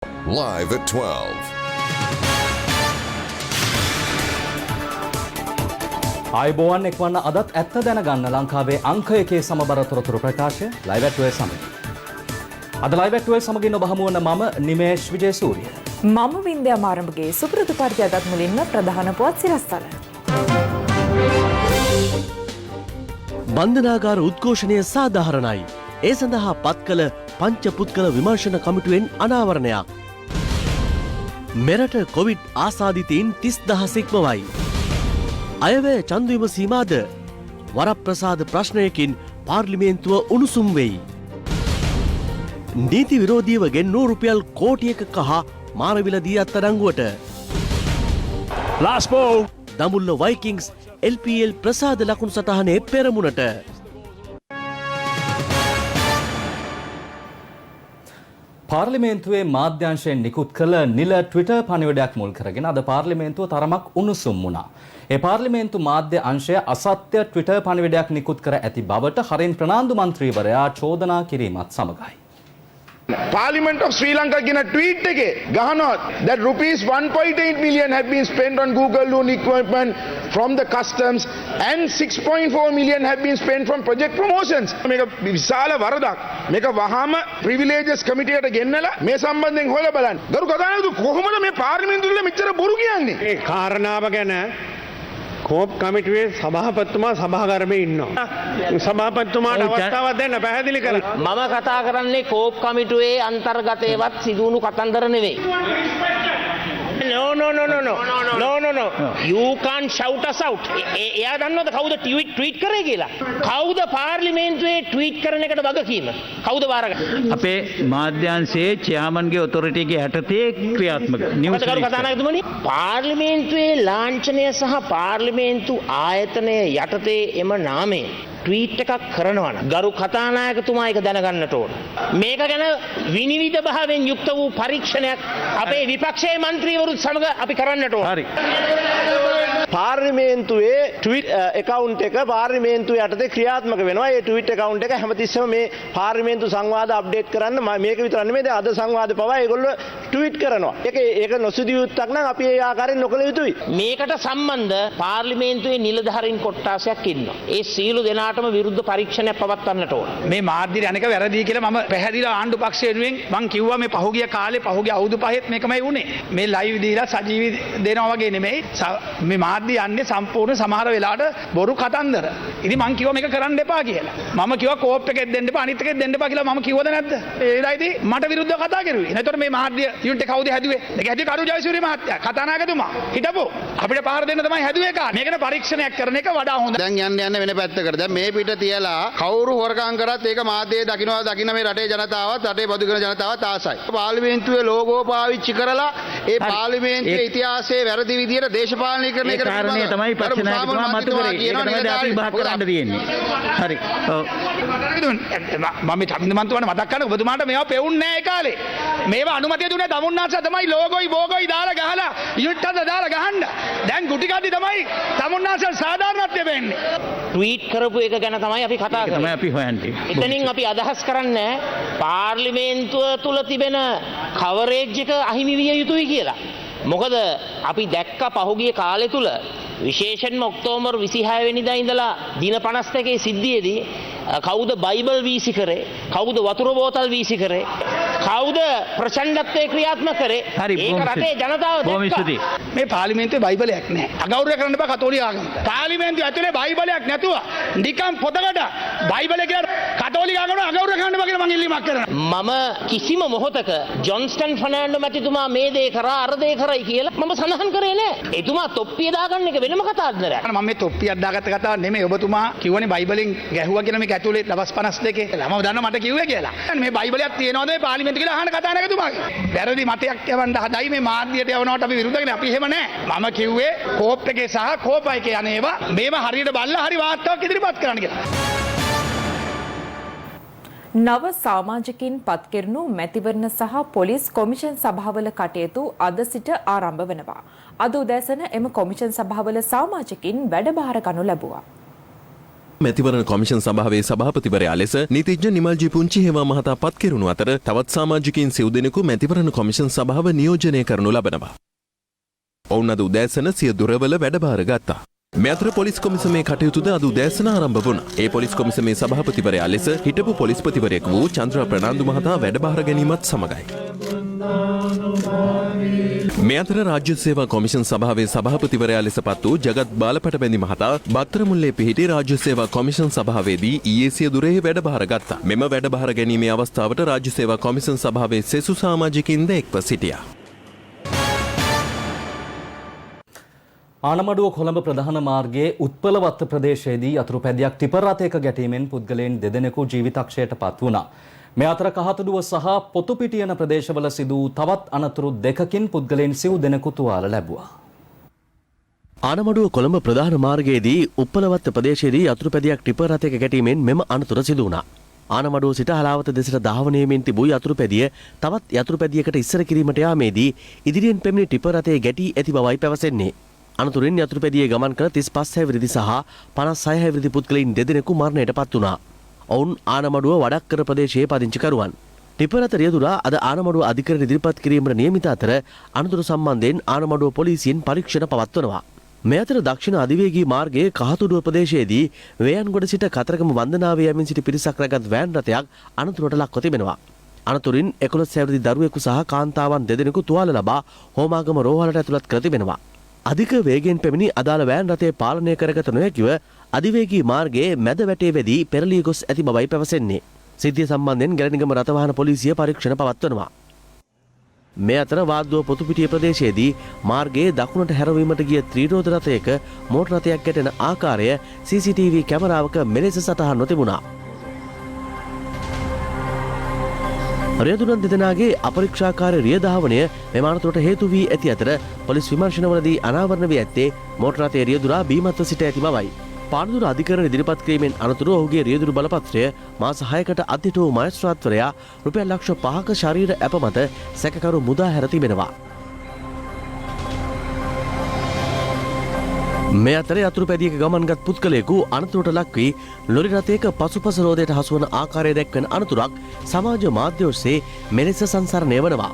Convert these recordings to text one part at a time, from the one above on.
Live at 12. ආයුබෝවන් එක්වන්න අදත් ඇත්ත දැනගන්න ලංකාවේ අංක එකේ සමබර තොරතුරු ප්‍රකාශය ලයිව් ඇට් 12 සමග. අද ලයිව් ඇට් 12 සමගින් ඔබ හමු වන මම නිමේෂ් විජේසූරිය. මම වින්ද්‍යා මාරඹගේ සුපුරුදු පරිදි අදත් මුලින්ම ප්‍රධාන පුවත් සිරස්තල. බන්ධනාගාර උද්ඝෝෂණය සාධාරණයි. ඒ සඳහා පත් කළ පංච පුද්ගල විමර්ශන කමිටුවෙන් අනාවරණයක්. මෙරට කොවිඩ් ආසාදිතයින් 30,000 ඉක්මවයි. අයවැය චන්දවිම සීමාද වරප්‍රසාද ප්‍රශ්නයකින් පාර්ලිමේන්තුව උණුසුම් වෙයි. නීති විරෝධීව ගෙන්නූ රුපියල් කෝටියක කහ මාරවිලදී අත්අඩංගුවට. දඹුල්ල වයිකින්ස් LPL ප්‍රසාද ලකුණු සටහනේ පෙරමුණට. පාර්ලිමේන්තුවේ මාධ්‍යංශයෙන් නිකුත් කළ නිල ට්විටර් පණිවිඩයක් මුල් කරගෙන අද පාර්ලිමේන්තුව තරමක් උණුසුම් වුණා. ඒ පාර්ලිමේන්තු මාධ්‍ය අංශය අසත්‍ය ට්විටර් පණිවිඩයක් නිකුත් කර ඇති බවට හරින් ප්‍රනාන්දු මන්ත්‍රීවරයා චෝදනා කිරීමත් සමගයි. Parliament of Sri Lanka කියන ට්වීට් එකේ ගහනවා that rupees 1.8 million have been spent on Google loan equipment from the customs and 6.4 million have been spent from project promotions. මේක විශාල වරදක්. මේක වහාම privileges committee එකට ගෙන්නලා මේ සම්බන්ධයෙන් හොයලා බලන්න. ගරු කතානායකතු කොහොමද මේ පාර්ලිමේන්තුවේ මෙච්චර බොරු කියන්නේ? ඒ කාරණාව ගැන කෝප් කමිටුවේ සභාපතිතුමා සභාගර්භයේ ඉන්නවා. සභාපතිතුමාට අවස්ථාවක් දෙන්න පැහැදිලි කරන්න. මම කතා කරන්නේ කෝප් කමිටුවේ අන්තර්ගතයවත් සිදුවුණු කතන්දර නෙවෙයි. No. You can't shout us out. එයා දන්නවද කවුද ට්වීට් කරේ කියලා? කවුද පාර්ලිමේන්තුවේ ට්වීට් කරන එකට වගකීම? කවුද වාරගන්නේ? අපේ මාධ්‍යංශයේ චෙයාමන්ගේ ඔතොරිටි එකේ යටතේ ක්‍රියාත්මක නිවුස් කතානායකතුමනි පාර්ලිමේන්තුවේ ලාංඡනය සහ පාර්ලිමේන්තු ආයතනය යටතේ එම නාමයෙන් ට්වීට් එකක් කරනවා නම් ගරු කතානායකතුමා ඒක දැනගන්නට ඕන. මේක ගැන විනිවිද භාවයෙන් යුක්ත වූ පරීක්ෂණයක් අපේ විපක්ෂයේ മന്ത്രിවරුත් සමග අපි කරන්නට ඕන. හරි. පාර්ලිමේන්තුවේ ට්වීට් account එක පාර්ලිමේන්තුව යටතේ ක්‍රියාත්මක වෙනවා. ඒ ට්වීට් account එක හැමතිස්සෙම මේ පාර්ලිමේන්තු සංවාද අප්ඩේට් කරන්න මේක විතර නෙමෙයි දැන් අද සංවාද පවා ඒගොල්ලෝ ට්වීට් කරනවා. ඒක නොසිදු යුත්තක් නම් අපි ඒ ආකාරයෙන් නොකළ යුතුයි. මේකට සම්බන්ධ පාර්ලිමේන්තුවේ නිලධාරීන් කොට්ටාසයක් ඉන්නවා. ඒ සියලු දෙනාටම විරුද්ධ පරීක්ෂණයක් පවත්වන්නට ඕන. මේ මාධ්‍ය අනක වැරදි කියලා මම පැහැදිලිව ආණ්ඩු පක්ෂය වෙනුවෙන් මම කිව්වා මේ පහුගිය කාලේ පහුගිය අවුරුදු පහෙත් මේකමයි වුනේ. මේ ලයිව් දීලා සජීවී දෙනවා වගේ නෙමෙයි. මේ මාධ්‍ය යන්නේ සම්පූර්ණ සමහර වෙලාවට බොරු කතන්දර. ඉතින් මම කිව්වා මේක කරන්න එපා කියලා. මම කිව්වා කෝප් එකෙත් දෙන්න එපා අනිත් එකෙත් දෙන්න එපා කියලා මම කිව්වද නැද්ද? ඒ වෙලාවේදී මට විරුද්ධව කතා කරුවේ. එතකොට මේ මාධ්‍ය යුනිට් එක කවුද හැදුවේ? ඒක හැදුවේ කරු ජයසූරිය මහත්තයා. කතානායකතුමා. හිටපො. අපිට පහර දෙන්න තමයි හැදුවේ කා. මේකට පරීක්ෂණයක් කරන එක වඩා හොඳයි. දැන් යන්න වෙන පැත්තකට. දැන් මේ පිට තියලා කවුරු හොරකම් කරත් ඒක මාධ්‍යයේ දකින්න මේ රටේ ජනතාවත් රටේ බදු කරන ජනතාවත් ආසයි. පාර්ලිමේන්තුවේ ලෝගෝ පාවිච්චි කරලා ඒ පාර්ලිමේන්තුවේ ඉතිහාසයේ වැරදි විදියට දේශපාලනීකරණය කරන කාරණේ තමයි පක්ෂනායකතුමා මතු කරේ. ඒක තමයි අපි විභාග කරන්න තියෙන්නේ. හරි. ඔව්. මම මේ චන්ද මන්තුමාට මතක් කරන්න ඔබතුමාට මේවා පෙවුන්නේ නැහැ ඒ කාලේ. මේවා අනුමැතිය දුන්නේ තමුන්නාන්සේ තමයි ලෝගෝයි බෝගෝයි දාලා ගහලා යුනිට් හද දාලා ගහන්න. දැන් ගුටි කද්දි තමයි තමුන්නාන්සේ සාධාරණත්වය වෙන්නේ. ට්වීට් කරපු එක ගැන තමයි අපි කතා කරන්නේ. තමයි අපි හොයන්නේ. එතනින් අපි අදහස් කරන්නේ පාර්ලිමේන්තුව තුල තිබෙන කවරේජ් එක අහිමි විය යුතුයි කියලා. මොකද අපි දැක්ක පහුගිය කාලය තුල විශේෂයෙන්ම ඔක්තෝබර් 26 වෙනිදා ඉඳලා දින 52 සිද්ධියේදී කවුද බයිබල් වීසි කරේ, කවුද වතුර බෝතල් වීසි කරේ, කවුද ප්‍රචණ්ඩත්වයේ ක්‍රියාත්මක කරේ, ඒක රටේ ජනතාව දැක්කා. මේ පාර්ලිමේන්තුවේ බයිබලයක් නැහැ. අගෞරව කරන්න බෑ කතෝලික ආගමට. පාර්ලිමේන්තුව ඇතුලේ බයිබලයක් නැතුව නිකම් පොතකට බයිබලය කියලා කතෝලික ආගමට අගෞරව කරන්න බෑ කියලා මම ඉල්ලීමක් කරනවා. මම කිසිම මොහොතක ජොන්ස්ටන් ෆර්නෑන්ඩෝ මැතිතුමා මේ දේ කරා අර දේ කරයි කියලා මම සඳහන් කරේ නෑ. එතුමා තොප්පිය දාගන්න එක වෙනම කතාන්දරයක්. මම මේ තොප්පියක් දාගත්ත කතාව නෙමෙයි. ඔබතුමා කිව්වනේ බයිබලෙන් ගැහුවා කියලා මේක ඇතුලේ දවස් 52. මම දන්නවා මට කිව්වේ කියලා. මේ බයිබලයක් තියෙනවද මේ පාර්ලිමේන්තුවේ කියලා අහන කතානායකතුමාගේ. වැරදි මතයක් යවන්න හදයි මේ මාධ්‍යයට යවනවට අපි විරුද්ධගෙන අපි එහෙම නෑ. මම කිව්වේ කෝප් එකේ සහ කෝපා එකේ අනේවා මේව හරියට බලලා හරි වාර්තාවක් ඉදිරිපත් කරන්න කියලා. නව සමාජිකින් පත්කරනු මැතිවරණ සහ පොලිස් කොමිෂන් සභාවල කටයුතු අද සිට ආරම්භ වනවා. අද උදෑසන එම කොමිෂන් සභාවල සමාජිකින් වැඩබාර ගනු ලැබුවා. මැතිවරණ කොමිෂන් සභාවේ සභාපතිවරයා ලෙස නීතිඥ නිමල්ජී පුංචි හේවා මහතා පත් කෙරුණු අතර තවත් සමාජිකයින් සිව් දෙනෙකු මැතිවරණ කොමිෂන් සභාව නියෝජනය කරනු ලබනවා. ඔවුන් අද උදෑසන සිය දුරවල වැඩභාර ගත්තා. මේ අතර පොලිස් කොමිසමේ කටයුතුද අද උදෑසන ආරම්භ වුණා. ඒ පොලිස් කොමිසමේ සභාපතිවරයා ලෙස හිටපු පොලිස්පතිවරයෙකු වූ චන්ද්‍ර ප්‍රනාන්දු මහතා වැඩභාර ගැනීමත් සමගයි. මේ අතර රාජ්‍ය සේවා කොමිෂන් සභාවේ සභාපතිවරයා ලෙස පත් වූ ජගත් බාලපටබැඳි මහතා බත්තරමුල්ලේ පිහිටි රාජ්‍ය සේවා කොමිෂන් සභාවේදී ඊයේ සිය දුරෙහි වැඩභාර ගත්තා. මෙම වැඩභාර ගැනීමේ අවස්ථාවට රාජ්‍ය සේවා කොමිෂන් සභාවේ සෙසු සමාජිකින්ද එක්ව සිටියා. ආනමඩුව කොළඹ ප්‍රධාන මාර්ගයේ උත්පලවත්ත ප්‍රදේශයේදී යතුරුපැදියක් ටිපර් රථයක ගැටීමෙන් පුද්ගලයන් දෙදෙනෙකු ජීවිතක්ෂයට පත් වුණා. මේ අතර කහතුඩුව සහ පොතුපිටිය යන ප්‍රදේශවල සිදු තවත් අනතුරු දෙකකින් පුද්ගලයන් සිව් දෙනෙකු තුවාල ලැබුවා. ආනමඩුව කොළඹ ප්‍රධාන මාර්ගයේදී උත්පලවත්ත ප්‍රදේශයේදී යතුරුපැදියක් ටිපර් රථයක ගැටීමෙන් මෙම අනතුර සිදු වුණා. ආනමඩුව සිට හලාවත දෙසට ධාවනයමින් තිබූ යතුරුපැදිය තවත් යතුරුපැදියකට ඉස්සර කිරීමට යාමේදී ඉදිරියෙන් පැමිණි ටිපර් රථයේ ගැටී ඇති බවයි පැවසෙන්නේ. අනතුරින් යතුරුපැදියේ ගමන් කළ 35 හැවිරිදි සහ 56 හැවිරිදි පුද්ගලයන් දෙදෙනෙකු මරණයට පත් වුණා. ඔවුන් ආනමඩුව වඩක්කර ප්‍රදේශයේ පදිංචිකරුවන්. ටිපර් රථ රියදුරා අද ආනමඩුව අධිකරණ ඉදිරිපත් කිරීමට නියමිත අතර අනතුරු සම්බන්ධයෙන් ආනමඩුව පොලිසියෙන් පරීක්ෂණ පවත්වනවා. මේ අතර දක්ෂිණ අධිවේගී මාර්ගයේ කහතුඩුව ප්‍රදේශයේදී වේයන්ගොඩ සිට කතරගම වන්දනාවේ යමින් සිටි පිරිසක් රැගත් වෑන් රථයක් අනතුරට ලක්ව තිබෙනවා. අනතුරින් 11 හැවිරිදි දරුවෙකු සහ කාන්තාවන් දෙදෙනෙකු තුවාල ලබා හෝමාගම රෝහලට ඇතුළත් කර තිබෙනවා. අධික වේගයෙන් පැමිණි අදාළ වෑන් රථය පාලනය කරගත නොහැකිව අධිවේගී මාර්ගයේ මැද වැටේ වැදී පෙරළී ගොස් ඇති බවයි පැවසෙන්නේ. සිද්ධිය සම්බන්ධයෙන් ගැලණිගම රථවාහන පොලිසිය පරීක්ෂණ පවත්වනවා. මේ අතර වාද්දුව පොතුපිටිය ප්‍රදේශයේදී මාර්ගයේ දකුණට හැරවීමට ගිය ත්‍රිරෝද රථයක මෝටර රථයක් ගැටෙන ආකාරය CCTV කැමරාවක මෙලෙස සටහන් නොතිබුණා. රියදුරන් දෙදෙනාගේ අපරීක්ෂාකාරී රියධාවනය මෙම අනතුරට හේතු වී ඇති අතර පොලිස් විමර්ශනවලදී අනාවරණ වී ඇත්තේ මෝටර රථයේ රියදුරා බීමත්ව සිට ඇති බවයි. පානදුර අධිකරණ ඉදිරිපත් කිරීමෙන් අනතුරු ඔහුගේ රියදුරු බලපත්‍රය මාස 6කට අධිට වූ මහේස්ත්‍රාත්වරයා රුපියල් ලක්ෂ 5ක ශරීර ඇප මත සැකකරු මුදා හැර තිබෙනවා. මේ අතර යතුරුපැදියක ගමන්ගත් පුද්ගලයෙකු අනතුරට ලක් වී ලොරි රථයක පසුපස රෝදයට හසුවන ආකාරය දැක්වෙන අනතුරක් සමාජ මාධ්‍ය ඔස්සේ මෙලෙස සංසරණය වනවා.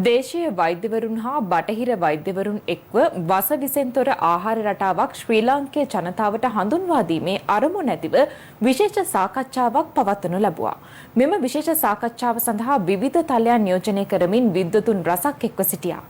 දේශීය වෛද්‍යවරුන් හා බටහිර වෛද්‍යවරුන් එක්ව වසවිසෙන් තොර ආහාර රටාවක් ශ්‍රී ලාංකේය ජනතාවට හඳුන්වා දීමේ අරමුණ ඇතිව විශේෂ සාකච්ඡාවක් පවත්වනු ලැබුවා. මෙම විශේෂ සාකච්ඡාව සඳහා විවිධ තලයන් නියෝජනය කරමින් විද්වතුන් රසක් එක්ව සිටියා.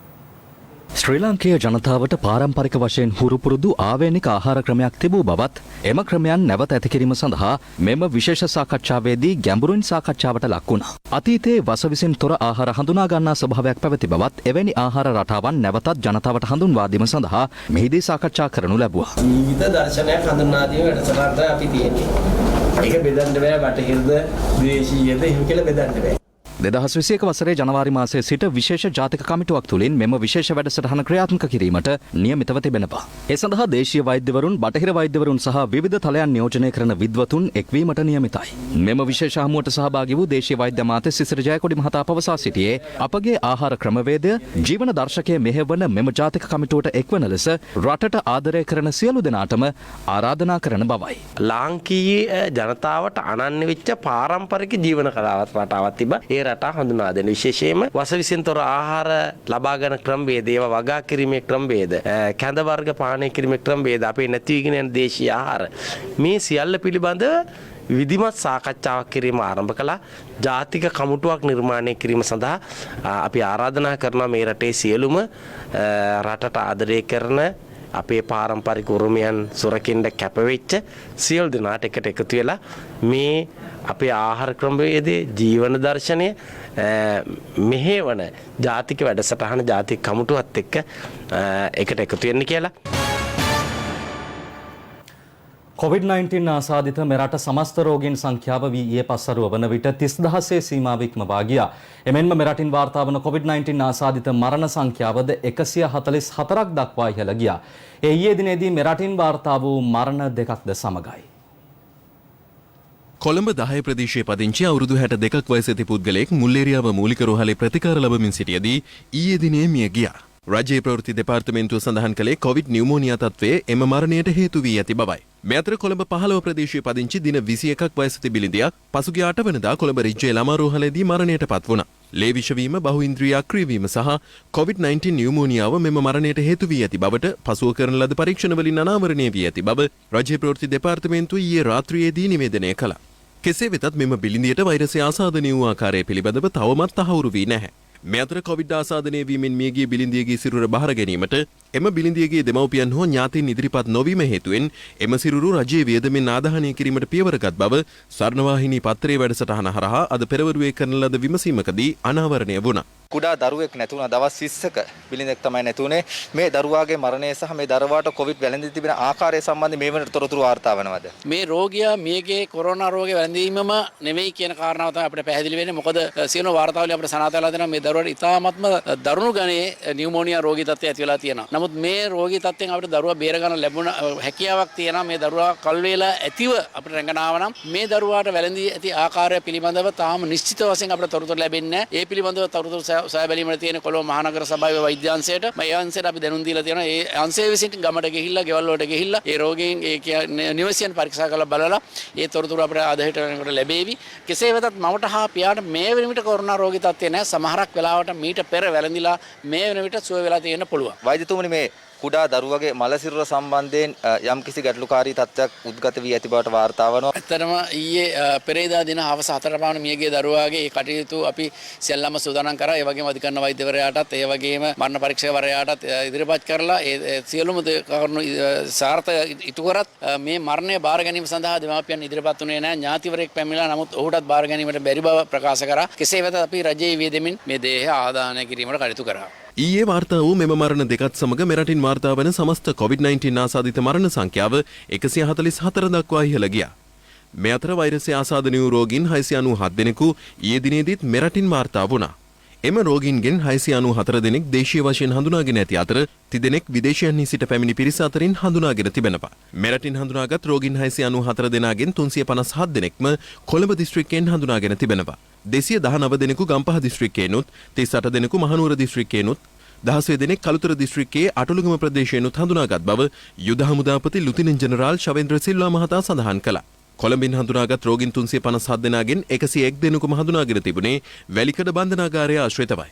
ශ්‍රී ලාංකේය ජනතාවට පාරම්පරික වශයෙන් හුරුපුරුදු ආවේනික ආහාර ක්‍රමයක් තිබූ බවත් එම ක්‍රමයන් නැවත ඇති කිරීම සඳහා මෙම විශේෂ සාකච්ඡාවේදී ගැඹුරින් සාකච්ඡාවට ලක් වුණා. අතීතයේ වසවිසින් තොර ආහාර හඳුනා ගන්නා ස්වභාවයක් පැවති බවත් එවැනි ආහාර රටාවන් නැවතත් ජනතාවට හඳුන්වා දීම සඳහා මෙහිදී සාකච්ඡා කරනු ලැබුවා. ජීවිත දර්ශනයක් හඳුන්වා දීම වැඩසටහනට අපි තියෙන්නේ. ඒක බෙදන්න බෑ බටහිරද දේශීයද එහෙම කියලා බෙදන්න බෑ. 2021 වසරේ ජනවාරි මාසයේ සිට විශේෂ ජාතික කමිටුවක් තුලින් මෙම විශේෂ වැඩසටහන ක්‍රියාත්මක කිරීමට නියමිතව තිබෙනවා. ඒ සඳහා දේශීය වෛද්‍යවරුන්, බටහිර වෛද්‍යවරුන් සහ විවිධ තලයන් නියෝජනය කරන විද්වතුන් එක්වීමට නියමිතයි. මෙම විශේෂ හමුවට සහභාගී වූ දේශීය වෛද්‍ය අමාත්‍ය සිසිර ජයකොඩි මහතා පවසා සිටියේ අපගේ ආහාර ක්‍රමවේදය ජීවන දර්ශකයේ මෙහෙවන මෙම ජාතික කමිටුවට එක්වන ලෙස රටට ආදරය කරන සියලු දෙනාටම ආරාධනා කරන බවයි. ලාංකීය ජනතාවට අනන්‍ය වෙච්ච පාරම්පරික ජීවන කලාවක් රටාවක් තිබ්බා. ඒ රටා හඳුනා දෙන විශේෂයෙන්ම වසවිසින් තොර ආහාර ලබා ගන්න ක්‍රමවේද, ඒවා වගා කිරීමේ ක්‍රමවේද, කැඳ වර්ග පානය කිරීමේ ක්‍රමවේද, අපේ නැති වීගෙන යන දේශීය ආහාර මේ සියල්ල පිළිබඳ විධිමත් සාකච්ඡාවක් කිරීම ආරම්භ කළා. ජාතික කමිටුවක් නිර්මාණය කිරීම සඳහා අපි ආරාධනා කරනවා මේ රටේ සියලුම රටට ආදරය කරන අපේ පාරම්පරික උරුමයන් සුරකින්න කැපවෙච්ච සියලු දෙනාට එකට එකතු වෙලා මේ අපේ ආහාර ක්‍රමවේදයේ ජීවන දර්ශනය මෙහෙවන ජාතික වැඩසටහන ජාතික කමිටුවත් එක්ක එකට එකතු වෙන්න කියලා. COVID-19 ආසාදිත මෙරට සමස්ත රෝගීන් සංඛ්‍යාව ඊයේ පස්වරුව වන විට 30000 සීමාව ඉක්මවා ගියා. එමෙන්ම මෙරටින් වාර්තා වන COVID-19 ආසාදිත මරණ සංඛ්‍යාවද 144ක් දක්වා ඉහළ ගියා. ඊයේ දිනේදී මෙරටින් වාර්තා වූ මරණ දෙකක්ද සමගයි. කොළඹ 10 ප්‍රදේශයේ පදිංචි අවුරුදු 62ක් වයස ඇති පුද්ගලයෙක් මුල්ලේරියාව මූලික රෝහලේ ප්‍රතිකාර ලබමින් සිටියදී ඊයේ දිනේ මිය ගියා. රජයේ ප්‍රවෘත්ති දෙපාර්තමේන්තුව සඳහන් කළේ කොවිඩ් නියුමෝනියා තත්ත්වයේ එම මරණයට හේතු වී ඇති බවයි. මේ අතර කොළඹ 15 ප්‍රදේශයේ පදිංචි දින 21ක් වයස ඇති බිලිඳියක් පසුගිය 8 වෙනිදා කොළඹ රිජ්ජේ ළමා රෝහලේදී මරණයට පත්වුණා. ලේ විෂවීම, බහුඉන්ද්‍රිය අක්‍රියවීම සහ කොවිඩ්-19 නියුමෝනියාව මෙම මරණයට හේතු වී ඇති බවට පසුව කරන ලද පරීක්ෂණ වලින් අනාවරණය වී ඇති බව රජයේ ප්‍රවෘත්ති දෙපාර්තමේන්තුව ඊයේ රාත්‍රියේදී නිවේදනය කළා. කෙසේ වෙතත් මෙම බිලිඳියට වෛරසය ආසාදනය වූ ආකාරය පිළිබඳව තවමත් තහවුරු වී නැහැ. මේ අතර කොවිඩ් ආසාදනය වීමෙන් මියගිය බිලිඳියගේ සිරුර බහර ගැනීමට එම බිලිඳියගේ දෙමව්පියන් හෝ ඥාතීන් ඉදිරිපත් නොවීම හේතුවෙන් එම සිරුරු රජයේ වියදමෙන් ආදාහනය කිරීමට පියවරගත් බව ස්වර්ණවාහිනී පත්තරේ වැඩසටහන හරහා අද පෙරවරුවේ කරන ලද විමසීමකදී අනාවරණය වුණා. කුඩා දරුවෙක් නැතුණා දවස් 20ක බිලිඳෙක් තමයි නැතුනේ. මේ දරුවාගේ මරණය සහ මේ දරුවාට කොවිඩ් වැළඳී තිබෙන ආකාරය සම්බන්ධයෙන් මේ වෙනට තොරතුරු වාර්තා වෙනවද? මේ රෝගියා මියගේ කොරෝනා රෝගේ වැළඳීමම නෙවෙයි කියන කාරණාව තමයි අපිට පැහැදිලි වෙන්නේ. මොකද සියලු වාර්තාවලින් අපිට සනාථ වෙලා දෙනවා මේ දරුවාට ඉතාමත්ම දරුණු ගණයේ නියුමෝනියා රෝගී තත්ත්වය ඇති වෙලා තියෙනවා. නමුත් මේ රෝගී තත්ත්වයෙන් අපිට දරුවා බේර ගන්න ලැබුණ හැකියාවක් තියෙනවා. මේ දරුවා කල් වේලා ඇතිව අපිට රැඟනාව නම් මේ දරුවාට වැළඳී ඇති ආකාරය පිළිබඳව තාම නිශ්චිත වශයෙන් අපිට තොරතුරු ලැබෙන්නේ නැහැ. ඒ පිළිබඳව තොරතුරු සොයා බැලීමට තියෙන කොළඹ මහනගර සභාවේ වෛද්‍ය අංශයට මේ අංශයට අපි දැනුම් දීලා තියෙනවා. ඒ අංශයේ විසින් ගමට ගිහිල්ලා ගෙවල් වලට ගිහිල්ලා ඒ රෝගීන් ඒ කියන්නේ නිවසියන් පරීක්ෂා කරලා බලලා ඒ තොරතුරු අපිට ආදහෙට වෙනකොට ලැබේවි. කෙසේ වෙතත් මවට හා පියාට මේ වෙන විට කොරෝනා රෝගී තත්ත්වය නැහැ. සමහරක් වෙලාවට මීට පෙර වැළඳිලා මේ වෙන විට සුව වෙලා තියෙන්න පුළුවන්. වෛද්‍යතුමනි මේ කුඩා දරුවගේ මල සිරුර සම්බන්ධයෙන් යම් කිසි ගැටලුකාරී තත්ත්වයක් උද්ගත වී ඇති බවට වාර්තා වෙනවා. ඇත්තටම ඊයේ පෙරේදා දින හවස 4 පමණ මියගිය දරුවාගේ ඒ කටයුතු අපි සෙල්ලම සූදානම් කරා. ඒ වගේම අධිකරණ වෛද්‍යවරයාටත් ඒ වගේම මරණ පරීක්ෂකවරයාටත් ඉදිරිපත් කරලා ඒ සියලුම කරුණු සාර්ථක ඉටු කරත් මේ මරණය බාර ගැනීම සඳහා දෙමාපියන් ඉදිරිපත් වුණේ නැහැ. ඥාතිවරයෙක් පැමිණලා නමුත් ඔහුටත් බාර ගැනීමට බැරි බව ප්‍රකාශ කරා. කෙසේ වෙතත් අපි රජයේ වියදමින් මේ දේහය ආදාහනය කිරීමට කටයුතු කරා. ඊයේ වාර්තා වූ මෙම මරණ දෙකත් සමග මෙරටින් වාර්තා වන සමස්ත කොවිඩ්-19 ආසාදිත මරණ සංඛ්‍යාව 144 දක්වා ඉහළ ගියා. මේ අතර වෛරසය ආසාදනය වූ රෝගීන් 697 දෙනෙකු ඊයේ දිනේදීත් මෙරටින් වාර්තා වුණා. එම රෝගීන්ගෙන් 694 දෙනෙක් දේශීය වශයෙන් හඳුනාගෙන ඇති අතර 30 දෙනෙක් විදේශයන්හි සිට පැමිණි පිරිස අතරින් හඳුනාගෙන තිබෙනවා. මෙරටින් හඳුනාගත් රෝගීන් 694 දෙනාගෙන් 357 දෙනෙක්ම කොළඹ දිස්ත්‍රික්කයෙන් හඳුනාගෙන තිබෙනවා. 219 දෙනෙකු ගම්පහ දිස්ත්‍රික්කයෙන්ුත් 38 දෙනෙකු මහනුවර දිස්ත්‍රික්කයෙන්ුත් 16 දෙනෙක් කළුතර දිස්ත්‍රික්කයේ අටලුගම ප්‍රදේශයෙන්ුත් හඳුනාගත් බව යුද හමුදාපති ලුතිනන්ට් ජෙනරාල් ශවේන්ද්‍ර සිල්වා මහතා සඳහන් කළා. කොළඹින් හඳුනාගත් රෝගීන් 357 දෙනාගෙන් 101 දෙනෙකුම හඳුනාගෙන තිබුණේ වැලිකඩ බන්ධනාගාරය ආශ්‍රිතවයි.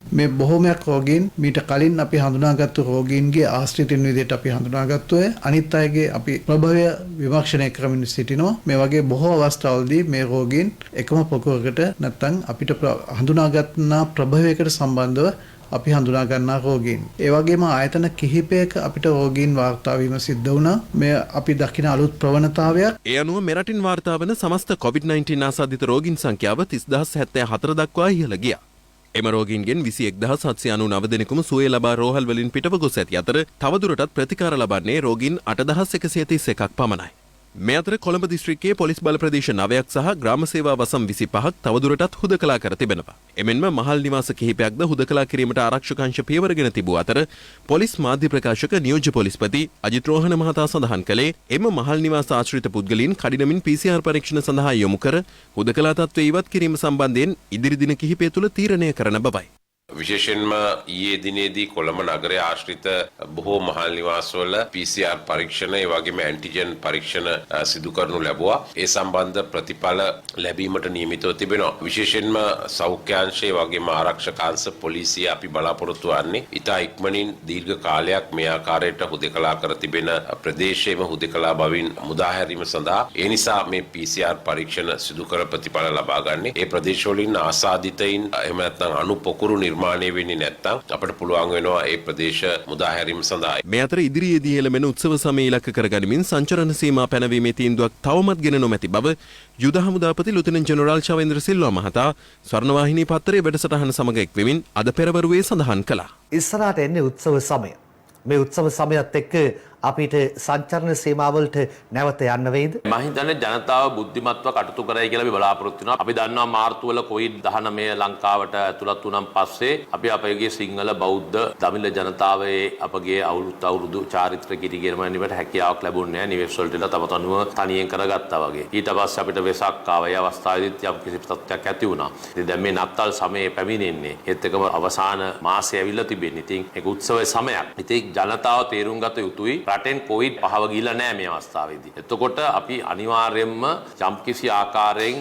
මේ බොහෝමයක් රෝගීන් මීට කලින් අපි හඳුනාගත්තු රෝගීන්ගේ ආශ්‍රිතින් විදිහට අපි හඳුනාගත්තු අය අනිත් අයගේ අපි ප්‍රභවය විමර්ශනය කරමින් සිටිනවා. මේ වගේ බොහෝ අවස්ථාවලදී මේ රෝගීන් එකම පොකුරකට නැත්නම් අපිට හඳුනාගත්නා ප්‍රභවයකට සම්බන්ධව අපි හඳුනා ගන්නා රෝගීන්. ඒ වගේම ආයතන කිහිපයක අපිට රෝගීන් වාර්තා වීම සිද්ධ වුණා. මේ අපි දකින අලුත් ප්‍රවණතාවයක්. ඒ අනුව මෙරටින් වාර්තා වන සමස්ත කොවිඩ්-19 ආසාදිත රෝගීන් සංඛ්‍යාව 30074 දක්වා ඉහළ ගියා. එම රෝගීන්ගෙන් 21799 දෙනෙකුම සුවය ලබා රෝහල් වලින් පිටව ගොස් ඇති අතර තවදුරටත් ප්‍රතිකාර ලබන්නේ රෝගීන් 8131ක් පමණයි. මේ අතර කොළඹ දිස්ත්‍රික්කයේ පොලිස් බල ප්‍රදේශ 9ක් සහ ග්‍රාම සේවා වසම් 25ක් තවදුරටත් හුදකලා කර තිබෙනවා. එමෙන්ම මහල් නිවාස කිහිපයක්ද හුදකලා කිරීමට ආරක්ෂක අංශ පියවරගෙන තිබූ අතර පොලිස් මාධ්‍ය ප්‍රකාශක නියෝජ්‍ය පොලිස්පති අජිත් රෝහණ මහතා සඳහන් කළේ එම මහල් නිවාස ආශ්‍රිත පුද්ගලයන් කඩිනමින් PCR පරීක්ෂණ සඳහා යොමු කර හුදකලා තත්ත්වය ඉවත් කිරීම සම්බන්ධයෙන් ඉදිරි දින කිහිපය තුළ තීරණය කරන බවයි. විශේෂයෙන්ම ඊයේ දිනේදී කොළඹ නගරයේ ආශ්‍රිත බොහෝ මහල් නිවාසවල PCR පරීක්ෂණ ඒ වගේම ඇන්ටිජන් පරීක්ෂණ සිදු කරනු ලැබුවා. ඒ සම්බන්ධ ප්‍රතිඵල ලැබීමට නියමිතව තිබෙනවා. විශේෂයෙන්ම සෞඛ්‍ය අංශය වගේම ආරක්ෂක අංශ පොලිසිය අපි බලාපොරොත්තු වන්නේ ඉතා ඉක්මනින් දීර්ඝ කාලයක් මේ ආකාරයට හුදකලා කර තිබෙන ප්‍රදේශයේම හුදකලා බවින් මුදා හැරීම සඳහා ඒ නිසා මේ PCR පරීක්ෂණ සිදු කර ප්‍රතිඵල ලබා ගන්නේ. ඒ ප්‍රදේශවලින් ආසාදිතයින් එහෙම නැත්නම් අනුපොකුරු නිර්මාණය වෙන්නේ නැත්නම් අපිට පුළුවන් වෙනවා ඒ ප්‍රදේශ මුදා හැරීම සඳහා. මේ අතර ඉදිරියේදී එළඹෙන උත්සව සමය ඉලක්ක කරගනිමින් සංචරණ සීමා පැනවීමේ තීන්දුවක් තවමත් ගෙන නොමැති බව යුද හමුදාපති ලුතිනන්ට් ජෙනරාල් ශවේන්ද්‍ර සිල්වා මහතා ස්වර්ණවාහිනී පත්තරයේ වැඩසටහන සමග එක්වෙමින් අද පෙරවරුවේ සඳහන් කළා. ඉස්සරහට එන්නේ උත්සව සමය. මේ උත්සව සමයත් එක්ක අපිට සංචරණ සීමාවලට නැවත යන්න වෙයිද? මම හිතන්නේ ජනතාව බුද්ධිමත්ව කටයුතු කරයි කියලා අපි බලාපොරොත්තු වෙනවා. අපි දන්නවා මාර්තු වල COVID-19 ලංකාවට ඇතුළත් වුණාන් පස්සේ අපි අපගේ සිංහල බෞද්ධ දමිළ ජනතාවේ අපගේ අවුරුදු චාරිත්‍ර කිරිගෙරමීමට හැකියාවක් ලැබුණේ නැහැ. නිවෙස් වලට තම තනුව තනියෙන් කරගත්තා වගේ. ඊට පස්සේ අපිට වෙසක් ආවා. ඒ අවස්ථාවේදීත් යම් කිසි තත්ත්වයක් ඇති වුණා. ඉතින් දැන් මේ නත්තල් සමයේ පැමිණෙන්නේ. ඒත් එකම අවසාන මාසය ඇවිල්ලා තිබෙන්නේ. ඉතින් ඒක උත්සවයේ සමයක්. ඉතින් ජනතාව තේරුම් ගත යුතුයි. රටෙන් කොවිඩ් පහව ගිහිල්ලා නැහැ මේ අවස්ථාවේදී. එතකොට අපි අනිවාර්යයෙන්ම යම්කිසි ආකාරයෙන්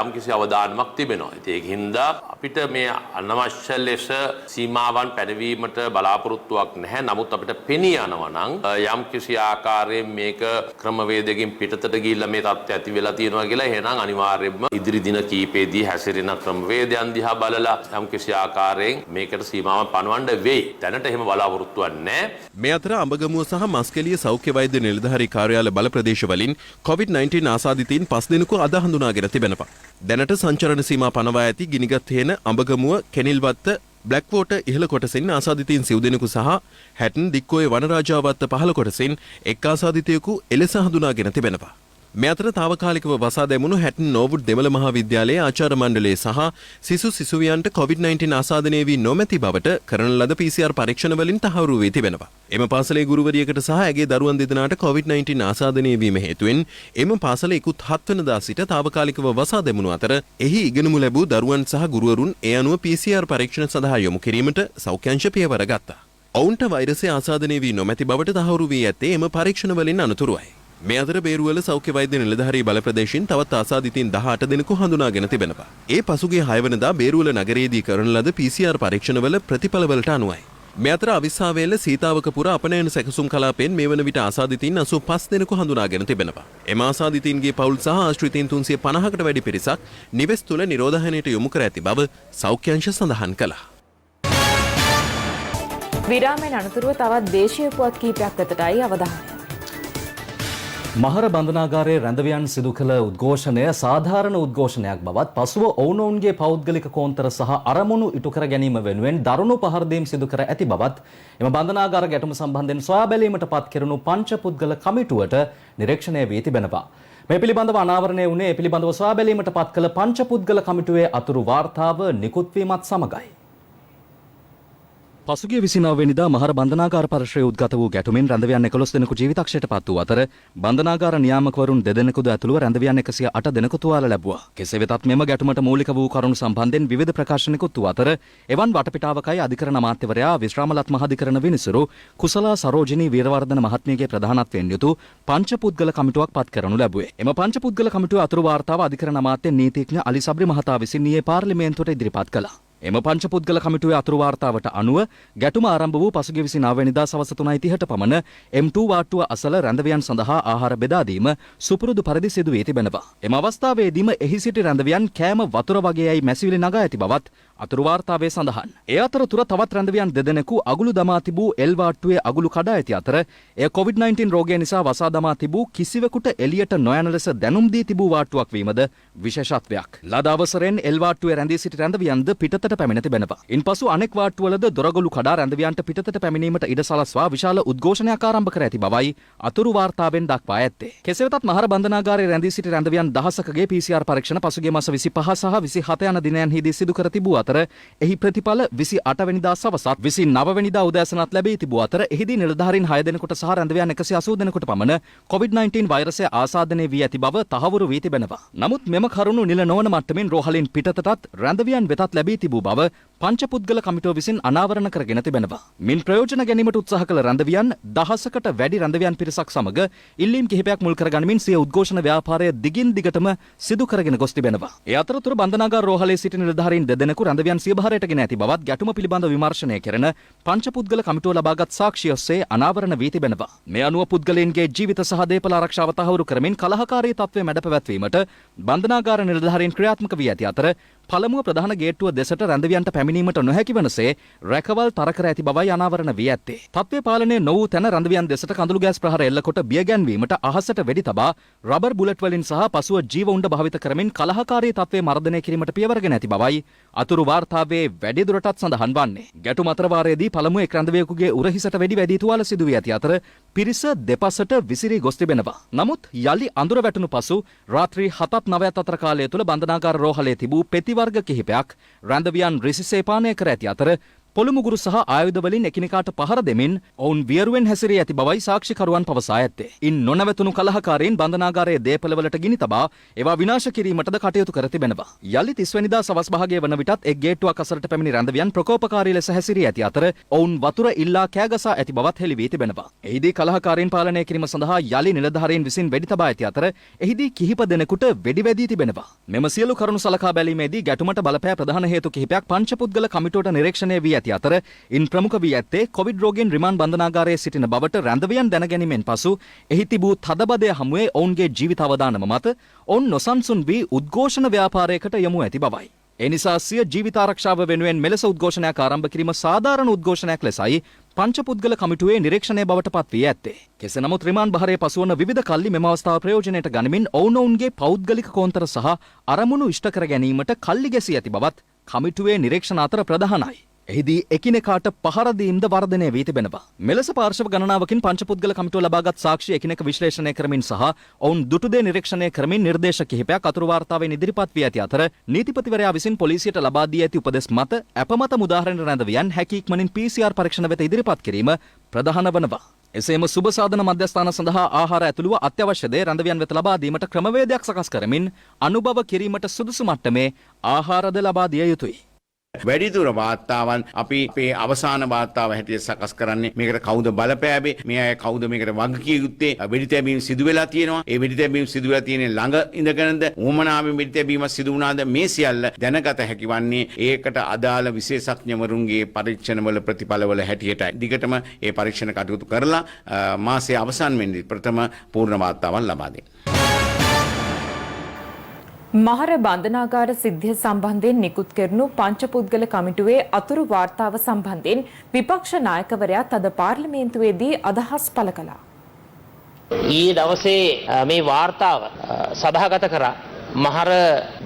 යම්කිසි අවධානමක් තිබෙනවා. ඉතින් ඒකින්ද අපිට මේ අනවශ්‍ය ලෙස සීමාවන් පැනවීමට බලාපොරොත්තුවක් නැහැ. නමුත් අපිට පෙනී යනවා නම් යම්කිසි ආකාරයෙන් මේක ක්‍රමවේදකින් පිටතට ගිහිල්ලා මේ තත්ත්වය ඇති වෙලා තියෙනවා කියලා එහෙනම් අනිවාර්යයෙන්ම ඉදිරි දින කීපෙදී හැසිරෙන ක්‍රමවේදයන් දිහා බලලා යම්කිසි ආකාරයෙන් මේකට සීමාවන් පනවන්න වෙයි. දැනට එහෙම බලාපොරොත්තුවක් නැහැ. මේ අතර අඹගමුව සහ මස්කෙලිය සෞඛ්‍ය වෛද්‍ය නිලධාරී කාර්යාල බල ප්‍රදේශවලින් COVID-19 ආසාදිතයින් 5 දෙනෙකු අද හඳුනාගෙන තිබෙනවා. දැනට සංචරණ සීමා පනවා ඇති ගිනිගත් හේන අඹගමුව කෙනිල්වත්ත බ්ලැක්වෝටර් ඉහළ කොටසින් ආසාදිතයින් 9 දෙනෙකු සහ හැටන් දික්කොයේ වනරාජාවත්ත පහළ කොටසින් එක් ආසාදිතයෙකු එලෙස හඳුනාගෙන තිබෙනවා. මේ අතර తాවකාලිකව වසා දැමුණු හැටන් නෝවුඩ් දෙමළ මහාවිද්‍යාලයේ ආචාර්ය මණ්ඩලයේ සහ සිසුවියන්ට COVID-19 ආසාදනය වී නොමැති බවට කරන ලද PCR පරීක්ෂණ වලින් තහවුරු වී තිබෙනවා. එම පාසලේ ගුරුවරියකට සහ ඇගේ දරුවන් දෙදෙනාට COVID-19 ආසාදනය වීම හේතුවෙන් එම පාසල ඉකුත් 7 වෙනිදා සිට తాවකාලිකව වසා දැමුණු අතර එහි ඉගෙනුමු ලැබූ දරුවන් සහ ගුරුවරුන් ඒ අනුව PCR පරීක්ෂණ සඳහා යොමු කිරීමට සෞඛ්‍ය අංශ පියවර ගත්තා. ඔවුන්ට වෛරසය ආසාදනය වී නොමැති බවට තහවුරු වී ඇත්තේ එම පරීක්ෂණ වලින් අනතුරුවයි. මේ අතර බේරුවල සෞඛ්‍ය වෛද්‍ය නිලධාරී බල ප්‍රදේශයෙන් තවත් ආසාදිතයින් 18 දෙනෙකු හඳුනාගෙන තිබෙනවා. ඒ පසුගිය 6 වෙනිදා බේරුවල නගරයේදී කරන ලද PCR පරීක්ෂණවල ප්‍රතිඵලවලට අනුවයි. මේ අතර අවිස්සාවේල සීතාවකපුර අපනයන සැකසුම් කලාපයෙන් මේ වන විට ආසාදිතයින් 85 දෙනෙකු හඳුනාගෙන තිබෙනවා. එම ආසාදිතයින්ගේ පවුල් සහ ආශ්‍රිතයින් 350කට වැඩි පිරිසක් නිවෙස් තුල නිරෝධායනයට යොමු කර ඇති බව සෞඛ්‍ය අංශ සඳහන් කළා. විරාමයෙන් අනතුරුව තවත් දේශීය පුවත් කීපයක් වෙතටයි අවධානය. මහර බන්ධනාගාරයේ රැඳවියන් සිදු කළ උද්ඝෝෂණය සාධාරණ උද්ඝෝෂණයක් බවත් පසුව ඔවුනොවුන්ගේ පෞද්ගලික කෝන්තර සහ අරමුණු ඉටු කර ගැනීම වෙනුවෙන් දරුණු පහර දීම් සිදු කර ඇති බවත් එම බන්ධනාගාර ගැටුම සම්බන්ධයෙන් සොයා බැලීමට පත් කෙරුණු පංච පුද්ගල කමිටුවට නිරීක්ෂණය වී තිබෙනවා. මේ පිළිබඳව අනාවරණය වුණේ ඒ පිළිබඳව සොයා බැලීමට පත් කළ පංච පුද්ගල කමිටුවේ අතුරු වාර්තාව නිකුත් වීමත් සමගයි. පසුගිය 29 වෙනිදා මහර බන්ධනාගාර පරිශ්‍රයේ උද්ගත වූ ගැටුමින් රැඳවියන් 11 දෙනෙකු ජීවිතක්ෂයට පත් වූ අතර බන්ධනාගාර නියාමකවරුන් 2 දෙනෙකුද ඇතුළුව රැඳවියන් 108 දෙනෙකු තුවාල ලැබුවා. කෙසේ වෙතත් මෙම ගැටුමට මූලික වූ කරුණු සම්බන්ධයෙන් විවිධ ප්‍රකාශන නිකුත් වූ අතර එවන් වටපිටාවකයි අධිකරණ අමාත්‍යවරයා විශ්‍රාමලත් මහාධිකරණ විනිසුරු කුසලා සරෝජිනී වීරවර්ධන මහත්මියගේ ප්‍රධානත්වයෙන් යුතු පංච පුද්ගල කමිටුවක් පත් කරනු ලැබුවේ. එම පංච පුද්ගල කමිටුව අතුරු වාර්තාව අධිකරණ අමාත්‍ය නීතිඥ අලි සබ්රි මහතා විසින් ඊයේ පාර්ලිමේන්තුවට ඉදිරිපත් කළා. එම පංච පුද්ගල කමිටුවේ අතුරු වාර්තාවට අනුව ගැටුම ආරම්භ වූ පසුගිය 29 වෙනිදා සවස් 3:30ට පමණ M2 වාට්ටුව අසල රැඳවියන් සඳහා ආහාර බෙදා දීම සුපුරුදු පරිදි සිදු වී තිබෙනවා. එම අවස්ථාවේදීම එහි සිටි රැඳවියන් කෑම වතුර වගේයි මැසිවිලි නගා ඇති බවත් අතුරු වාර්තාවේ සඳහන්. ඒ අතරතුර තවත් රැඳවියන් 2 දෙනෙකු අගුළු දමා තිබූ එල් වාට්ටුවේ අගුළු කඩා ඇති අතර එය COVID-19 රෝගය නිසා වසා දමා තිබූ කිසිවෙකුට එළියට නොයන ලෙස දැනුම් දී තිබූ වාට්ටුවක් වීමද විශේෂත්වයක්. ලද අවසරෙන් එල් වාට්ටුවේ රැඳී සිටි රැඳවියන්ද පිටතට පැමිණ තිබෙනවා. ඉන්පසු අනෙක් වාට්ටුවලද දොරගොළු කඩා රැඳවියන්ට පිටතට පැමිණීමට ඉඩ සලස්වා විශාල උද්ඝෝෂණයක් ආරම්භ කර ඇති බවයි අතුරු වාර්තාවෙන් දක්වා ඇත්තේ. කෙසේ වෙතත් මහර බන්ධනාගාරයේ රැඳී සිටි රැඳවියන් 1000කගේ PCR පරීක්ෂණ පසුගිය මාස 25 සහ 27 යන දිනයන්හිදී සිදු කර තිබූ අතර එහි ප්‍රතිඵල 28 වෙනිදා සවසත් 29 වෙනිදා උදෑසනත් ලැබී තිබූ අතර එහිදී නිලධාරීන් 6 දෙනෙකුට සහ රැඳවියන් 180 දෙනෙකුට පමණ COVID-19 වෛරසය ආසාදනය වී ඇති බව තහවුරු වී තිබෙනවා. නමුත් මෙම කරුණු නිල නොවන මට්ටමින් රෝහලින් පිටතටත් රැඳවියන් වෙතත් ලැබී තිබූ බව පංච පුද්ගල කමිටුව විසින් අනාවරණ කරගෙන තිබෙනවා. මින් ප්‍රයෝජන ගැනීමට උත්සාහ කළ රැඳවියන් 1000කට වැඩි රැඳවියන් පිරිසක් සමග ඉල්ලීම් කිහිපයක් මුල් කරගනිමින් සිය උද්ඝෝෂණ ව්‍යාපාරය දිගින් දිගටම සිදු කරගෙන ගොස් තිබෙනවා. ඒ අතරතුර බන්ධනාගාර රෝහලේ සිටින නිලධාරීන් 2 දෙනෙකු රැඳවියන් සිය භාරයට ගෙන ඇති බවත් ගැටුම පිළිබඳ විමර්ශනය කරන පංච පුද්ගල කමිටුව ලබාගත් සාක්ෂි ඔස්සේ අනාවරණ වී තිබෙනවා. මේ අනුව පුද්ගලයන්ගේ ජීවිත සහ දේපල ආරක්ෂාව තහවුරු කරමින් කලහකාරී තත්ත්වය මැඩ පැවැත්වීමට බන්ධනාගාර නිලධාරීන් ක්‍රියාත්මක වී ඇති අතර පළමුව ප්‍රධාන ගේට්ටුව දෙසට රැඳවියන්ට පැමිණීමට නොහැකි වනසේ රැකවල් තර කර ඇති බවයි අනාවරණ වී ඇත්තේ. තත්ත්වය පාලනය නොවූ තැන රැඳවියන් දෙසට කඳුළු ගෑස් ප්‍රහාර එල්ලකොට බිය ගැන්වීමට අහසට වෙඩි තබා රබර් බුලට් වලින් සහ පසුව ජීව උණ්ඩ භාවිත කරමින් කලහකාරී තත්ත්වය මර්ධනය කිරීමට පියවරගෙන ඇති බවයි අතුරු වාර්තාවේ වැඩිදුරටත් සඳහන් වන්නේ. ගැටුම අතර වාරයේදී පළමුව එක් රැඳවියෙකුගේ උරහිසට වෙඩි වැදී තුවාල සිදු වී ඇති අතර පිරිස දෙපසට විසිරී ගොස් තිබෙනවා. නමුත් යලි අඳුර වැටුණු පසු රාත්‍රී 7:09 අතර කාලය තුළ බන්ධනාගාර රෝහලේ තිබූ පෙති වර්ග කිහිපයක් රැඳවියන් රිසිසේ පානය කර ඇති අතර පොළුමුගුරු සහ ආයුධ වලින් එකිනෙකාට පහර දෙමින් ඔවුන් වියරුවෙන් හැසිරී ඇති බවයි සාක්ෂිකරුවන් පවසා ඇත්තේ. ඉන් නොනැවතුණු කලහකාරීන් බන්ධනාගාරයේ දේපළවලට ගිනි තබා ඒවා විනාශ කිරීමටද කටයුතු කර තිබෙනවා. යලි 30 වෙනිදා සවස් භාගයේ වන විටත් එක් ගේට්ටුවක් අසරට පැමිණි රැඳවියන් ප්‍රකෝපකාරී ලෙස හැසිරී ඇති අතර ඔවුන් වතුර ඉල්ලා කෑගසා ඇති බවත් හෙළි වී තිබෙනවා. එහිදී කලහකාරීන් පාලනය කිරීම සඳහා යලි නිලධාරීන් විසින් වෙඩි තබා ඇති අතර එහිදී කිහිප දෙනෙකුට වෙඩි වැදී තිබෙනවා. මෙම සියලු කරුණු සලකා බැලීමේදී ගැටුමට බලපෑ ප්‍රධාන හේතු කිහිපයක් පංචපුද්ගල කමිටුවට නිරීක්ෂණය වී ඇති අතර ඉන් ප්‍රමුඛ වී ඇත්තේ කොවිඩ් රෝගීන් රිමාන්ඩ් බන්ධනාගාරයේ සිටින බවට රැඳවියන් දැනගැනීමෙන් පසු එහි තිබූ තදබදය හමුවේ ඔවුන්ගේ ජීවිත අවදානම මත ඔවුන් නොසන්සුන් වී උද්ඝෝෂණ ව්‍යාපාරයකට යොමු ඇති බවයි. එනිසා සිය ජීවිත ආරක්ෂාව වෙනුවෙන් මෙලෙස උද්ඝෝෂණයක් ආරම්භ කිරීම සාධාරණ උද්ඝෝෂණයක් ලෙසයි පංචපුද්ගල කමිටුවේ නිරීක්ෂණය බවට පත් වී ඇත්තේ. කෙසේ නමුත් රිමාන්ඩ් භාරයේ පසුවන විවිධ කල්ලි මෙම අවස්ථාව ප්‍රයෝජනයට ගනිමින් ඔවුනොවුන්ගේ පෞද්ගලික කෝන්තර සහ අරමුණු ඉෂ්ට කර ගැනීමට කල්ලි ගැසී ඇති බවත් කමිටුවේ නිරීක්ෂණ අතර ප්‍රධානයි. එහිදී එකිනෙකාට පහර දීම්ද වර්ධනය වී තිබෙනවා. මෙලෙස පාර්ශව ගණනාවකින් පංචපුද්ගල කමිටුව ලබාගත් සාක්ෂි එකිනෙක විශ්ලේෂණය කරමින් සහ ඔවුන් දුටුදේ නිරීක්ෂණය කරමින් නිර්දේශ කිහිපයක් අතුරු වාර්තාවෙන් ඉදිරිපත් වී ඇති අතර නීතිපතිවරයා විසින් පොලිසියට ලබා දී ඇති උපදෙස් මත අපමත මුදාහරණ රැඳවියන් හැකි ඉක්මනින් PCR පරීක්ෂණ වෙත ඉදිරිපත් කිරීම ප්‍රධාන වනවා. එසේම සුබ සාධන මධ්‍යස්ථාන සඳහා ආහාර ඇතුළුව අත්‍යවශ්‍ය දේ රැඳවියන් වෙත ලබා දීමට ක්‍රමවේදයක් සකස් කරමින් අනුභව කිරීමට සුදුසු මට්ටමේ ආහාරද ලබා දිය යුතුයි. වැඩිදුර වාර්තාවන් අපි අපේ අවසාන වාර්තාව හැටියට සකස් කරන්නේ මේකට කවුද බලපෑවේ මේ අය කවුද මේකට වගකිය යුත්තේ වෙඩි තැබීම් සිදු වෙලා තියෙනවා ඒ වෙඩි තැබීම් සිදු වෙලා තියෙන්නේ ළඟ ඉඳගෙනද උමනාවෙන් වෙඩි තැබීමක් සිදු වුණාද මේ සියල්ල දැනගත හැකි වන්නේ ඒකට අදාළ විශේෂඥවරුන්ගේ පරීක්ෂණවල ප්‍රතිඵලවල හැටියටයි. දිගටම ඒ පරීක්ෂණ කටයුතු කරලා මාසයේ අවසන් වෙනදී ප්‍රථම පූර්ණ වාර්තාවන් ලබා දෙන්න. මහර බන්ධනාගාර සිද්ධිය සම්බන්ධයෙන් නිකුත් කෙරුණු පංචපුද්ගල කමිටුවේ අතුරු වාර්තාව සම්බන්ධයෙන් විපක්ෂ නායකවරයාත් අද පාර්ලිමේන්තුවේදී අදහස් පළ කළා. ඊයේ දවසේ මේ වාර්තාව සභාගත කරා මහර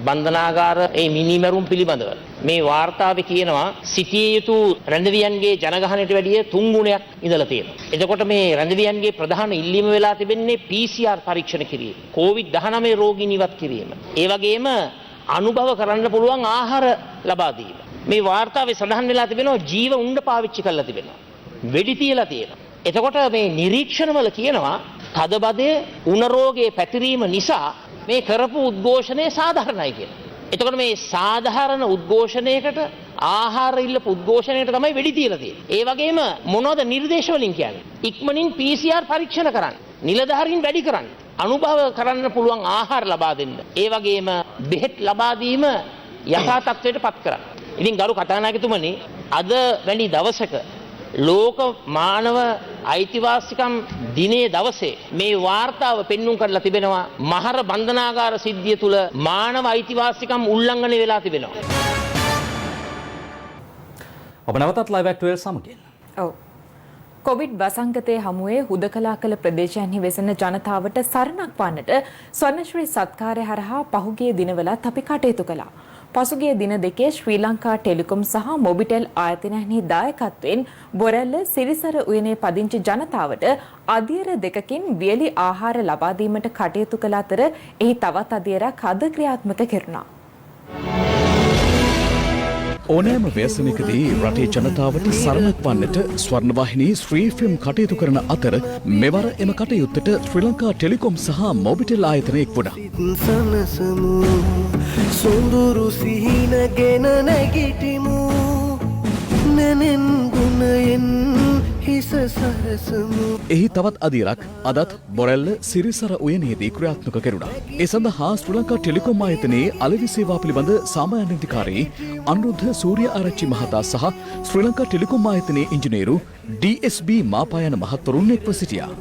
බන්ධනාගාර මිනිමැරුම් පිළිබඳව මේ වාර්තාවේ කියනවා සිටිය යුතු රැඳවියන්ගේ ජනගහනයට වැඩිය 3 ගුණයක් ඉඳලා තියෙනවා. එතකොට මේ රැඳවියන්ගේ ප්‍රධාන ඉල්ලීම වෙලා තිබෙන්නේ PCR පරීක්ෂණ කිරීම, COVID-19 රෝගීන් ඉවත් කිරීම. ඒ වගේම අනුභව කරන්න පුළුවන් ආහාර ලබා දීම. මේ වාර්තාවේ සඳහන් වෙලා තිබෙනවා ජීව උණ්ඩ පාවිච්චි කරලා තිබෙනවා. වෙඩි තියලා තියෙනවා. එතකොට මේ නිරීක්ෂණවල කියනවා තදබදයේ උණ රෝගයේ පැතිරීම නිසා මේ කරපු උද්ඝෝෂණය සාධාරණයි කියලා. එතකොට මේ සාධාරණ උද්ඝෝෂණයකට ආහාර ඉල්ලපු උද්ඝෝෂණයකට තමයි වෙඩි තියලා තියෙන්නේ. ඒ වගේම මොනවද නිර්දේශ වලින් කියන්නේ? ඉක්මනින් PCR පරීක්ෂණ කරන්න. නිලධාරීන් වැඩි කරන්න. අනුභව කරන්න පුළුවන් ආහාර ලබා දෙන්න. ඒ වගේම බෙහෙත් ලබා දීම යථා තත්ත්වයට පත් කරන්න. ඉතින් ගරු කතානායකතුමනි අද වැනි දවසක ලෝක මානව අයිතිවාසිකම් දිනේ දවසේ මේ වාර්තාව පෙන්눔 කරලා තිබෙනවා මහර බන්ධනාගාර සිද්ධිය තුල මානව අයිතිවාසිකම් උල්ලංඝනය වෙලා තිබෙනවා. ඔබ නැවතත් ලයිව් ඇට් 12 සමගින්. ඔව්. කොවිඩ් වසංගතයේ හමුවේ හුදකලා කළ ප්‍රදේශයන්හි වෙසෙන ජනතාවට සරණක් වන්නට ස්වර්ණශ්‍රී සත්කාරය හරහා පහුගිය දිනවලත් අපි කටයුතු කළා. පසුගිය දින දෙකේ ශ්‍රී ලංකා ටෙලිකොම් සහ මොබිටෙල් ආයතනයන්හි දායකත්වයෙන් බොරැල්ල සිරිසර උයනේ පදිංචි ජනතාවට අදියර දෙකකින් වියලි ආහාර ලබා දීමට කටයුතු කළ අතර එහි තවත් අදියරක් අද ක්‍රියාත්මක කෙරුණා. ඕනෑම ව්‍යසනයකදී රටේ ජනතාවට සරණක් වන්නට ස්වර්ණවාහිනී ශ්‍රී ෆිල්ම් කටයුතු කරන අතර මෙවර එම කටයුත්තට ශ්‍රී ලංකා ටෙලිකොම් සහ මොබිටෙල් ආයතනය එක් වුණා. සොඳුරු සිහිනගෙන නැගිටිමු නැනෙන් ගුණයෙන් හිස සරසමු. එහි තවත් අදියරක් අදත් බොරැල්ල සිරිසර උයනේදී ක්‍රියාත්මක කෙරුණා. ඒ සඳහා ශ්‍රී ලංකා ටෙලිකොම් ආයතනයේ අලෙවි සේවා පිළිබඳ සාමාන්‍ය අධිකාරී අනුරුද්ධ සූර්ය ආරච්චි මහතා සහ ශ්‍රී ලංකා ටෙලිකොම් ආයතනයේ ඉංජිනේරු DSB මාපායන මහත්වරුන් එක්ව සිටියා.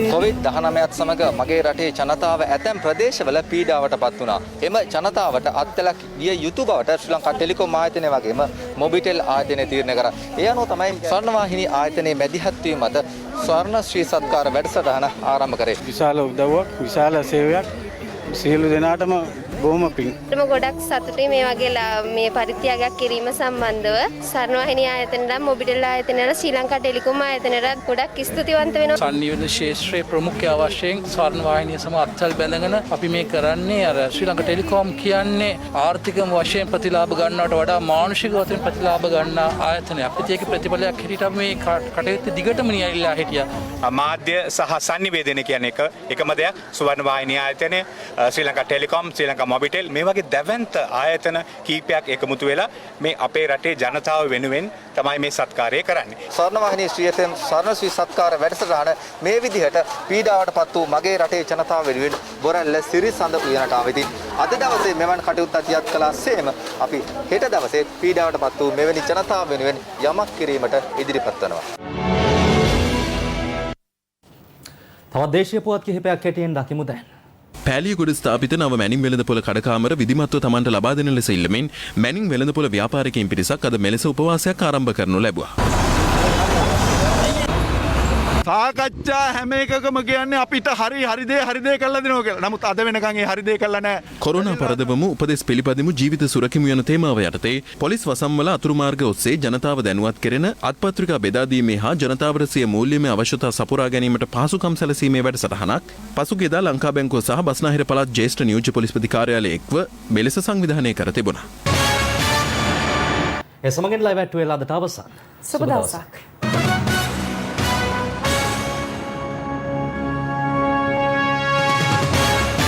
COVID-19ත් සමග මගේ රටේ ජනතාව ඇතැම් ප්‍රදේශවල පීඩාවට පත් වුණා. එම ජනතාවට අත්දැක විය යුතු බවට ශ්‍රී ලංකා ටෙලිකොම් ආයතනය වගේම මොබිටෙල් ආයතනය තීරණය කරා. ඒ අනුව තමයි ස්වර්ණවාහිනී ආයතනයේ මැදිහත් වීම මත ස්වර්ණ ශ්‍රී සත්කාර වැඩසටහන ආරම්භ කරේ. විශාල උදව්වක්, විශාල සේවයක් සියලු දෙනාටම බොහොම පිං. ගොඩක් සතුටුයි මේ වගේ මේ පරිත්‍යාගයක් කිරීම සම්බන්ධව ස්වර්ණවාහිනී ආයතනයට මොබිටෙල් ආයතනයට ශ්‍රී ලංකා ටෙලිකොම් ආයතනයට ගොඩක් ස්තුතිවන්ත වෙනවා. සංනිවේදන ශාස්ත්‍රයේ ප්‍රමුඛ වශයෙන් ස්වර්ණවාහිනිය සම අත්සල් බැඳගෙන අපි මේ කරන්නේ අර ශ්‍රී ලංකා ටෙලිකොම් කියන්නේ ආර්ථිකම වශයෙන් ප්‍රතිලාභ ගන්නවට වඩා මානසික වශයෙන් ප්‍රතිලාභ ගන්න ආයතනයක්. ඒකේ ප්‍රතිඵලයක් හැටියට අපි මේ කටයුත්ත දිගටම නියැලලා හිටියා. මාධ්‍ය සහ සංනිවේදනය කියන්නේ එකම දෙයක්. ස්වර්ණවාහිනී ආයතනය, ශ්‍රී ලංකා ටෙලිකොම්, ශ්‍රී ලංකා මොබිටෙල් මේ වගේ දැවැන්ත ආයතන කීපයක් එකමුතු වෙලා මේ අපේ රටේ ජනතාව වෙනුවෙන් තමයි මේ සත්කාරය කරන්නේ. ස්වර්ණවාහිනී ශ්‍රී FM ස්වර්ණශ්‍රී සත්කාර වැඩසටහන මේ විදිහට පීඩාවටපත් වූ මගේ රටේ ජනතාව වෙනුවෙන් බොරැල්ල සිරිසඳ උයනට ආවෙති. අද දවසේ මෙවන් කටයුත්ත අතියත් කළාසේම අපි හෙට දවසේ පීඩාවටපත් වූ මෙවැනි ජනතාව වෙනුවෙන් යමක් කිරීමට ඉදිරිපත් වෙනවා. තවත් දේශීය පුවත් කිහිපයක් හැටියෙන් දකිමු දැන්. පෑලියගොඩ ස්ථාපිත නව මැනින් වෙළඳපොළ කඩකාමර විධිමත්ව තමන්ට ලබා දෙන ලෙස ඉල්ලමින් මැනින් වෙළඳපොළ ව්‍යාපාරිකයින් පිරිසක් අද මෙලෙස උපවාසයක් ආරම්භ කරනු ලැබුවා. සාකච්ඡා හැම එකකම කියන්නේ අපිට හරි දේ කළා දෙනවා කියලා. නමුත් අද වෙනකන් ඒ හරි දේ කළා නැහැ. කොරෝනා පරදවමු උපදෙස් පිළිපදිමු ජීවිත සුරකිමු යන තේමාව යටතේ පොලිස් වසම්වල අතුරු මාර්ග ඔස්සේ ජනතාව දැනුවත් කෙරෙන අත්පත්‍රිකා බෙදා දීමේ හා ජනතාවට සිය මූල්‍යමය අවශ්‍යතා සපුරා ගැනීමට පහසුකම් සැලසීමේ වැඩසටහනක් පසුගියදා ලංකා බැංකුව සහ බස්නාහිර පළාත් ජ්‍යෙෂ්ඨ නියෝජ්‍ය පොලිස්පති කාර්යාලය එක්ව මෙලෙස සංවිධානය කර තිබුණා. ඒ සමගින් ලයිව් ඇට් වෙලා අදට අවසන්. සුබ දවසක්.